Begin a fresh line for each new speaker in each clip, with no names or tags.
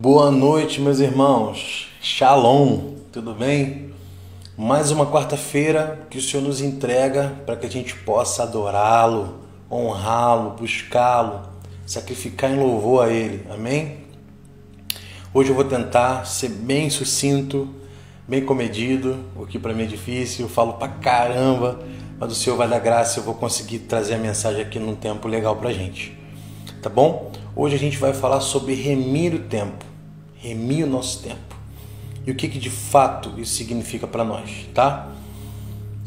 Boa noite, meus irmãos. Shalom, tudo bem? Mais uma quarta-feira que o Senhor nos entrega para que a gente possa adorá-lo, honrá-lo, buscá-lo, sacrificar em louvor a Ele. Amém? Hoje eu vou tentar ser bem sucinto, bem comedido, o que para mim é difícil, eu falo pra caramba, mas o Senhor vai dar graça, eu vou conseguir trazer a mensagem aqui num tempo legal pra gente. Tá bom? Hoje a gente vai falar sobre remir o tempo, remir o nosso tempo. E o que de fato isso significa para nós, tá?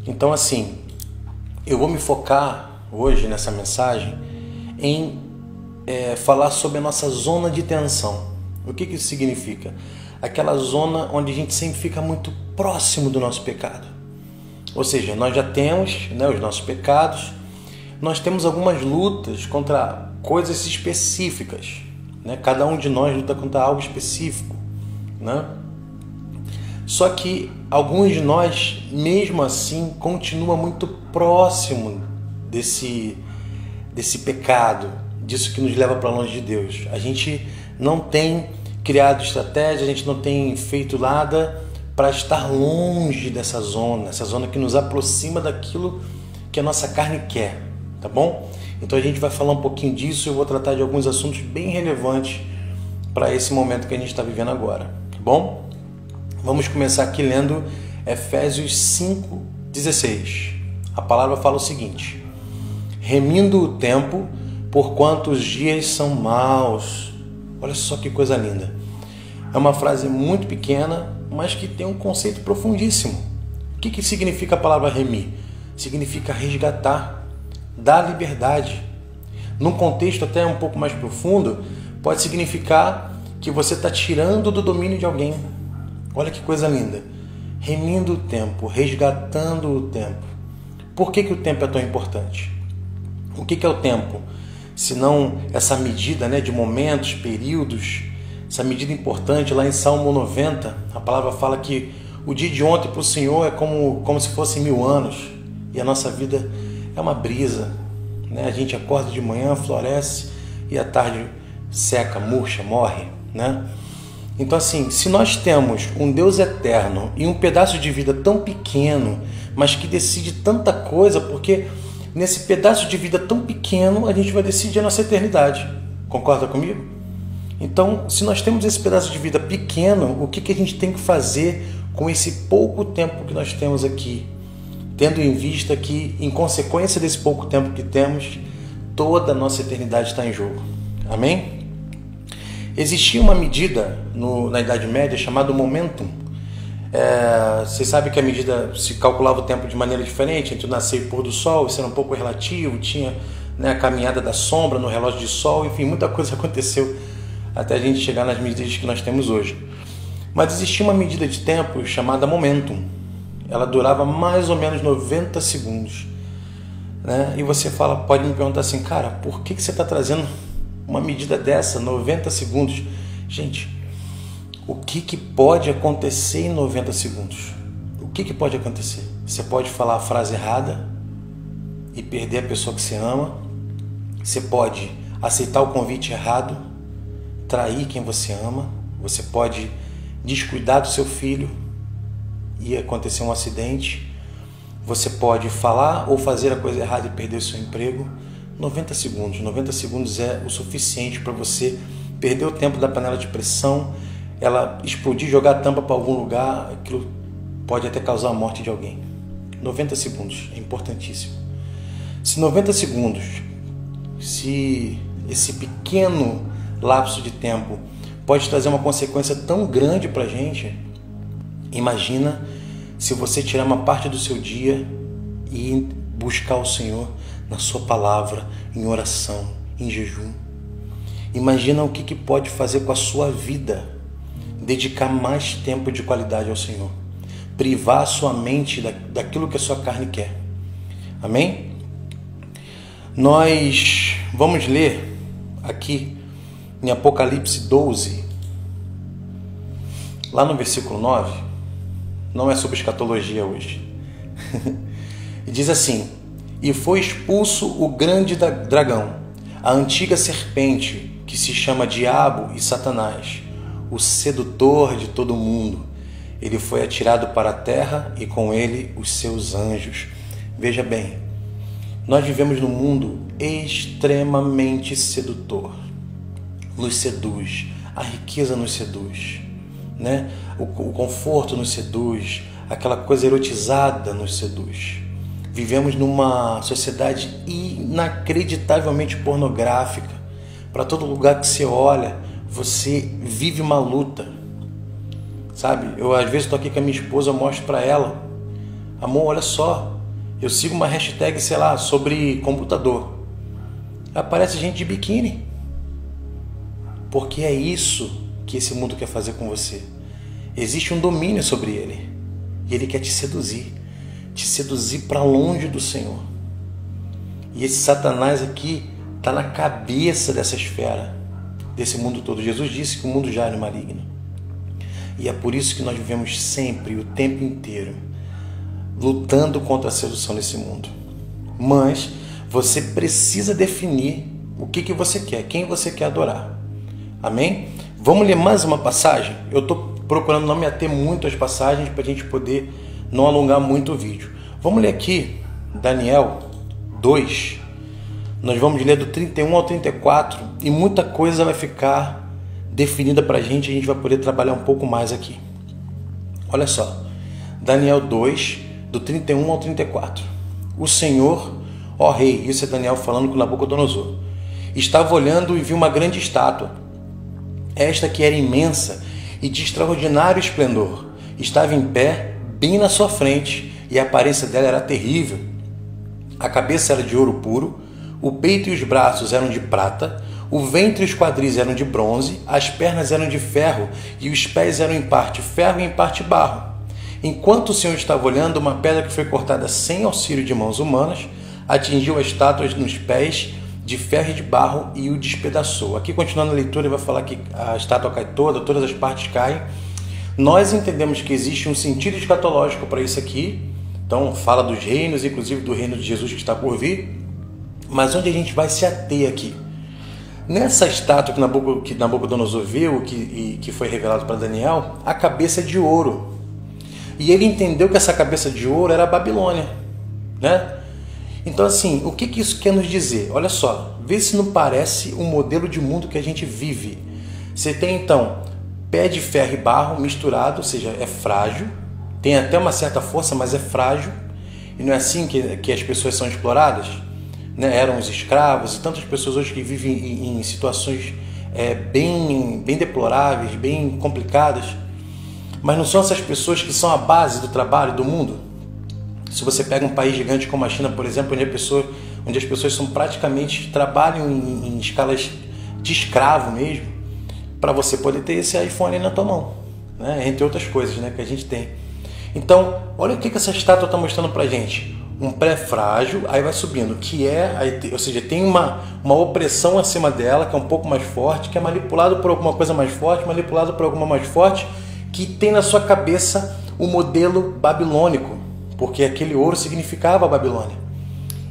Então assim, eu vou me focar hoje nessa mensagem em falar sobre a nossa zona de tensão. O que isso significa? Aquela zona onde a gente sempre fica muito próximo do nosso pecado. Ou seja, nós já temos, os nossos pecados, nós temos algumas lutas contra coisas específicas, Cada um de nós luta contra algo específico, Só que alguns de nós, mesmo assim, continua muito próximo desse pecado, disso que nos leva para longe de Deus. A gente não tem criado estratégia, a gente não tem feito nada para estar longe dessa zona, essa zona que nos aproxima daquilo que a nossa carne quer, tá bom? Então a gente vai falar um pouquinho disso e eu vou tratar de alguns assuntos bem relevantes para esse momento que a gente está vivendo agora, tá bom? Vamos começar aqui lendo Efésios 5,16. A palavra fala o seguinte: remindo o tempo, porquanto os dias são maus. Olha só que coisa linda. É uma frase muito pequena, mas que tem um conceito profundíssimo. O que significa a palavra remir? Significa resgatar, dar liberdade. Num contexto até um pouco mais profundo, pode significar que você está tirando do domínio de alguém. Olha que coisa linda. Remindo o tempo, resgatando o tempo. Por que o tempo é tão importante? O que é o tempo? Senão essa medida de momentos, períodos, essa medida importante. Lá em Salmo 90, a palavra fala que o dia de ontem para o Senhor é como se fossem 1000 anos. E a nossa vida é uma brisa. A gente acorda de manhã, floresce e à tarde seca, murcha, morre. Então assim, se nós temos um Deus eterno e um pedaço de vida tão pequeno, mas que decide tanta coisa, porque nesse pedaço de vida tão pequeno, a gente vai decidir a nossa eternidade. Concorda comigo? Então, se nós temos esse pedaço de vida pequeno, o que a gente tem que fazer com esse pouco tempo que nós temos aqui? Tendo em vista que, em consequência desse pouco tempo que temos, toda a nossa eternidade está em jogo. Amém? Existia uma medida na Idade Média chamada momentum. Vocês sabem que a medida se calculava o tempo de maneira diferente entre o nascer e o pôr do sol, isso era um pouco relativo, tinha a caminhada da sombra no relógio de sol, enfim, muita coisa aconteceu até a gente chegar nas medidas que nós temos hoje. Mas existia uma medida de tempo chamada momentum. Ela durava mais ou menos 90 segundos. E você pode me perguntar assim, cara, por que você está trazendo uma medida dessa, 90 segundos? Gente, o que pode acontecer em 90 segundos? O que pode acontecer? Você pode falar a frase errada e perder a pessoa que você ama. Você pode aceitar o convite errado, trair quem você ama. Você pode descuidar do seu filho e acontecer um acidente. Você pode falar ou fazer a coisa errada e perder o seu emprego. 90 segundos. 90 segundos é o suficiente para você perder o tempo da panela de pressão, ela explodir, jogar a tampa para algum lugar, aquilo pode até causar a morte de alguém. 90 segundos é importantíssimo. Se 90 segundos, se esse pequeno lapso de tempo pode trazer uma consequência tão grande para a gente, imagina se você tirar uma parte do seu dia e buscar o Senhor na sua palavra, em oração, em jejum. Imagina o que pode fazer com a sua vida. Dedicar mais tempo de qualidade ao Senhor. Privar a sua mente daquilo que a sua carne quer. Amém? Nós vamos ler aqui em Apocalipse 12, lá no versículo 9, não é sobre escatologia hoje. E diz assim: e foi expulso o grande dragão, a antiga serpente, que se chama Diabo e Satanás, o sedutor de todo mundo. Ele foi atirado para a terra e com ele os seus anjos. Veja bem, nós vivemos num mundo extremamente sedutor. Nos seduz, a riqueza nos seduz, né? O conforto nos seduz, aquela coisa erotizada nos seduz. Vivemos numa sociedade inacreditavelmente pornográfica. Para todo lugar que você olha, você vive uma luta. Sabe? Eu às vezes estou aqui com a minha esposa, eu mostro para ela: amor, olha só, eu sigo uma hashtag, sei lá, sobre computador. Aparece gente de biquíni. Porque é isso que esse mundo quer fazer com você. Existe um domínio sobre ele. E ele quer te seduzir para longe do Senhor. E esse Satanás aqui está na cabeça dessa esfera, desse mundo todo. Jesus disse que o mundo já é maligno. E é por isso que nós vivemos sempre, o tempo inteiro, lutando contra a sedução desse mundo. Mas você precisa definir o que você quer, quem você quer adorar. Amém? Vamos ler mais uma passagem? Eu estou procurando não me ater muito às passagens para a gente poder não alongar muito o vídeo. Vamos ler aqui Daniel 2. Nós vamos ler do 31 ao 34 e muita coisa vai ficar definida para a gente vai poder trabalhar um pouco mais aqui. Olha só, Daniel 2, do 31 ao 34. O Senhor, ó rei, isso é Daniel falando com Nabucodonosor, estava olhando e viu uma grande estátua. Esta que era imensa e de extraordinário esplendor, estava em pé bem na sua frente e a aparência dela era terrível. A cabeça era de ouro puro, o peito e os braços eram de prata, o ventre e os quadris eram de bronze, as pernas eram de ferro e os pés eram em parte ferro e em parte barro. Enquanto o Senhor estava olhando, uma pedra que foi cortada sem auxílio de mãos humanas atingiu a estátua nos pés de ferro e de barro e o despedaçou. Aqui, continuando a leitura, ele vai falar que a estátua cai toda, todas as partes caem. Nós entendemos que existe um sentido escatológico para isso aqui. Então, fala dos reinos, inclusive do reino de Jesus que está por vir. Mas onde a gente vai se ater aqui? Nessa estátua que Nabucodonosor viu, que foi revelado para Daniel, a cabeça é de ouro. E ele entendeu que essa cabeça de ouro era a Babilônia, né? Então, assim, o que isso quer nos dizer? Olha só, vê se não parece um modelo de mundo que a gente vive. Você tem, então, pé de ferro e barro misturado, ou seja, é frágil, tem até uma certa força, mas é frágil. E não é assim que as pessoas são exploradas? Né? Eram os escravos e tantas pessoas hoje que vivem em situações bem deploráveis, bem complicadas. Mas não são essas pessoas que são a base do trabalho do mundo? Se você pega um país gigante como a China, por exemplo, onde as pessoas são praticamente trabalham em escalas de escravo mesmo, para você poder ter esse iPhone na tua mão, né? Entre outras coisas, né, que a gente tem. Então, olha o que essa estátua está mostrando para a gente. Um pré-frágil, aí vai subindo, ou seja, tem uma opressão acima dela, que é um pouco mais forte, que é manipulado por alguma coisa mais forte, manipulado por alguma mais forte, que tem na sua cabeça o modelo babilônico, porque aquele ouro significava a Babilônia.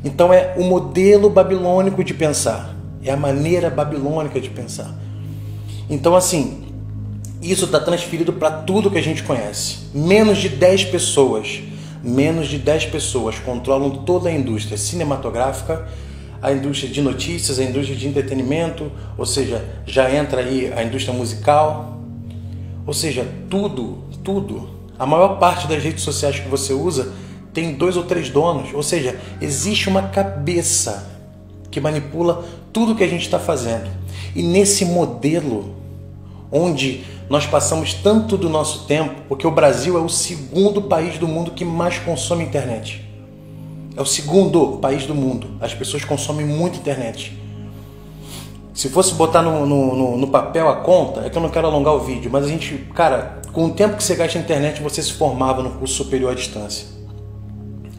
Então é o modelo babilônico de pensar, é a maneira babilônica de pensar. Então, assim, isso está transferido para tudo que a gente conhece. Menos de 10 pessoas controlam toda a indústria cinematográfica, a indústria de notícias, a indústria de entretenimento, ou seja, já entra aí a indústria musical, ou seja, tudo. A maior parte das redes sociais que você usa tem 2 ou 3 donos, ou seja, existe uma cabeça que manipula tudo que a gente está fazendo. E nesse modelo, onde nós passamos tanto do nosso tempo, porque o Brasil é o segundo país do mundo que mais consome internet. É o segundo país do mundo. As pessoas consomem muito internet. Se fosse botar no papel a conta, é que eu não quero alongar o vídeo, mas a gente, cara, com o tempo que você gasta na internet, você se formava no curso superior à distância.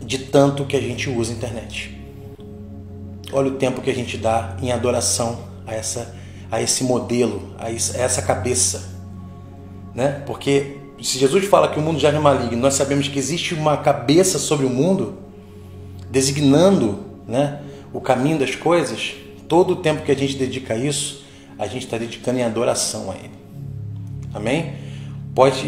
De tanto que a gente usa a internet. Olha o tempo que a gente dá em adoração a esse modelo, a essa cabeça, né? Porque se Jesus fala que o mundo já é maligno, nós sabemos que existe uma cabeça sobre o mundo, designando, né, o caminho das coisas. Todo o tempo que a gente dedica a isso, a gente está dedicando em adoração a Ele. Amém?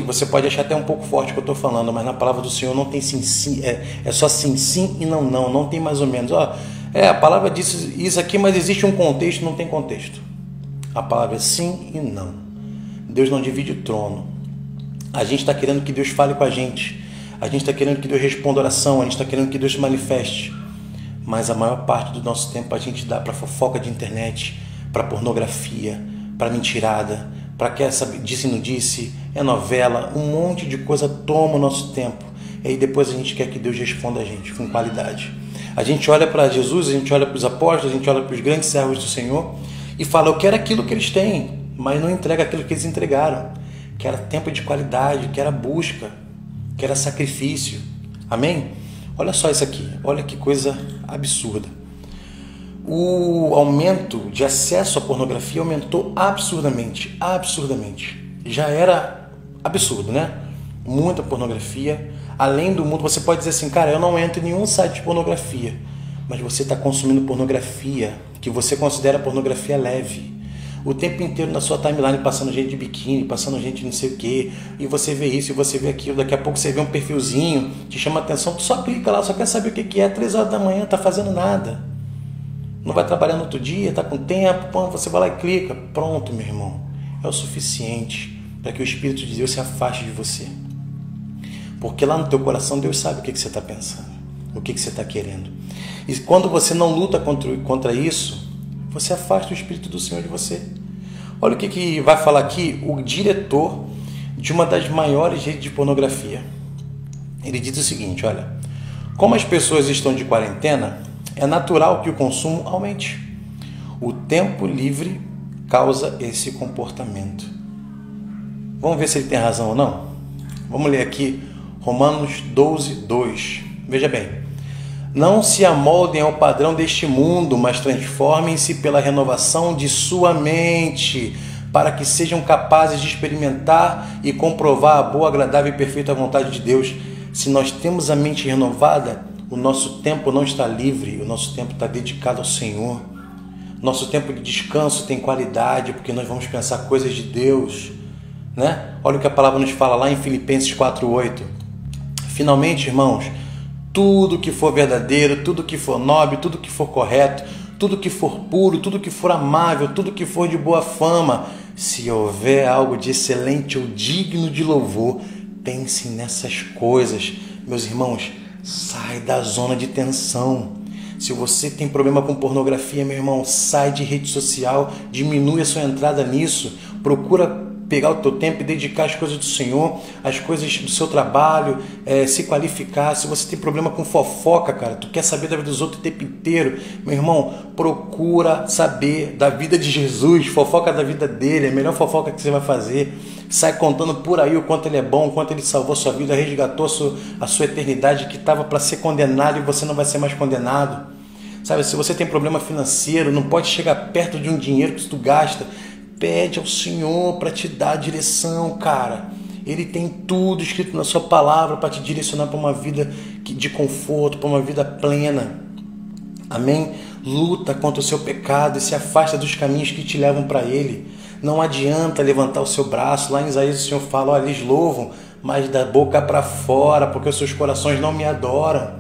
Você pode achar até um pouco forte o que eu estou falando, mas na palavra do Senhor não tem sim, sim, é só sim, sim e não, não. Não tem mais ou menos. A palavra diz isso aqui, mas existe um contexto, não tem contexto. A palavra é sim e não. Deus não divide o trono. A gente está querendo que Deus fale com a gente. A gente está querendo que Deus responda a oração. A gente está querendo que Deus se manifeste. Mas a maior parte do nosso tempo a gente dá para fofoca de internet, para pornografia, para mentirada, para quer saber, disse e não disse, é novela, um monte de coisa toma o nosso tempo. E aí depois a gente quer que Deus responda a gente com qualidade. A gente olha para Jesus, a gente olha para os apóstolos, a gente olha para os grandes servos do Senhor e fala, eu quero aquilo que eles têm, mas não entrega aquilo que eles entregaram, que era tempo de qualidade, que era busca, que era sacrifício. Amém? Olha só isso aqui, olha que coisa absurda. O aumento de acesso à pornografia aumentou absurdamente, absurdamente. Já era absurdo, né? Muita pornografia. Além do mundo, você pode dizer assim, cara, eu não entro em nenhum site de pornografia, mas você está consumindo pornografia que você considera pornografia leve. O tempo inteiro na sua timeline passando gente de biquíni, passando gente de não sei o que, e você vê isso, e você vê aquilo, daqui a pouco você vê um perfilzinho, te chama a atenção, tu só clica lá, só quer saber o que é, 3 horas da manhã, tá fazendo nada. Não vai trabalhar no outro dia, tá com tempo, você vai lá e clica, pronto, meu irmão. É o suficiente para que o Espírito de Deus se afaste de você. Porque lá no teu coração Deus sabe o que você está pensando, o que você está querendo. E quando você não luta contra isso, você afasta o Espírito do Senhor de você. Olha o que vai falar aqui o diretor de uma das maiores redes de pornografia. Ele diz o seguinte, olha, como as pessoas estão de quarentena, é natural que o consumo aumente. O tempo livre causa esse comportamento. Vamos ver se ele tem razão ou não? Vamos ler aqui Romanos 12, 2. Veja bem. Não se amoldem ao padrão deste mundo, mas transformem-se pela renovação de sua mente, para que sejam capazes de experimentar e comprovar a boa, agradável e perfeita vontade de Deus. Se nós temos a mente renovada, o nosso tempo não está livre, o nosso tempo está dedicado ao Senhor. Nosso tempo de descanso tem qualidade, porque nós vamos pensar coisas de Deus, né? Olha o que a palavra nos fala lá em Filipenses 4:8. Finalmente, irmãos, tudo que for verdadeiro, tudo que for nobre, tudo que for correto, tudo que for puro, tudo que for amável, tudo que for de boa fama, se houver algo de excelente ou digno de louvor, pensem nessas coisas. Meus irmãos, sai da zona de tensão. Se você tem problema com pornografia, meu irmão, sai de rede social, diminui a sua entrada nisso, procura pegar o teu tempo e dedicar às coisas do Senhor, às coisas do seu trabalho, se qualificar. Se você tem problema com fofoca, cara, tu quer saber da vida dos outros o tempo inteiro, meu irmão, procura saber da vida de Jesus, fofoca da vida dele, é a melhor fofoca que você vai fazer. Sai contando por aí o quanto ele é bom, o quanto ele salvou a sua vida, resgatou a sua eternidade que estava para ser condenado e você não vai ser mais condenado. Sabe, se você tem problema financeiro, não pode chegar perto de um dinheiro que tu gasta, pede ao Senhor para te dar a direção, cara. Ele tem tudo escrito na sua palavra para te direcionar para uma vida de conforto, para uma vida plena. Amém? Luta contra o seu pecado e se afasta dos caminhos que te levam para ele. Não adianta levantar o seu braço. Lá em Isaías o Senhor fala, olha, eles louvam, mas da boca para fora, porque os seus corações não me adoram.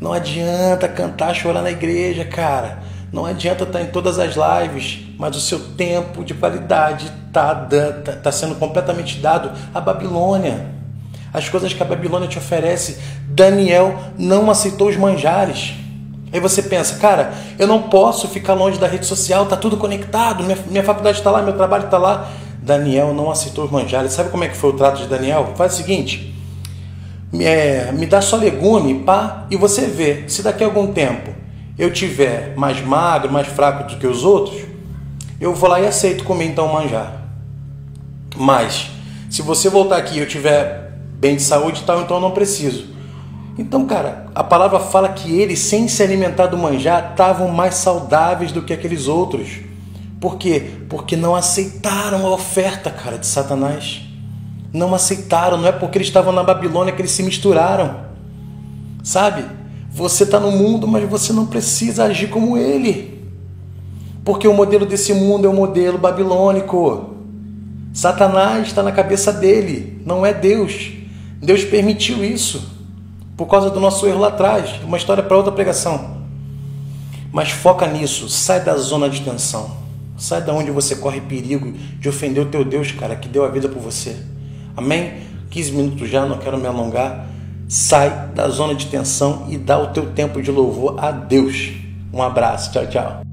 Não adianta cantar, chorar na igreja, cara. Não adianta estar em todas as lives, mas o seu tempo de qualidade está sendo completamente dado à Babilônia. As coisas que a Babilônia te oferece. Daniel não aceitou os manjares. Aí você pensa, cara, eu não posso ficar longe da rede social, está tudo conectado, minha faculdade está lá, meu trabalho está lá. Daniel não aceitou os manjares. Sabe como é que foi o trato de Daniel? Faz o seguinte, me dá só legume, pá, e você vê, se daqui a algum tempo eu tiver mais magro, mais fraco do que os outros, eu vou lá e aceito comer então o manjar. Mas, se você voltar aqui e eu tiver bem de saúde e tal, então eu não preciso. Então, cara, a palavra fala que eles, sem se alimentar do manjar, estavam mais saudáveis do que aqueles outros. Por quê? Porque não aceitaram a oferta, cara, de Satanás. Não aceitaram, não é porque eles estavam na Babilônia que eles se misturaram. Sabe? Você está no mundo, mas você não precisa agir como ele. Porque o modelo desse mundo é o modelo babilônico. Satanás está na cabeça dele, não é Deus. Deus permitiu isso por causa do nosso erro lá atrás. Uma história para outra pregação. Mas foca nisso, sai da zona de tensão. Sai da onde você corre perigo de ofender o teu Deus, cara, que deu a vida por você. Amém? 15 minutos já, não quero me alongar. Sai da zona de tensão e dá o teu tempo de louvor a Deus. Um abraço, tchau, tchau.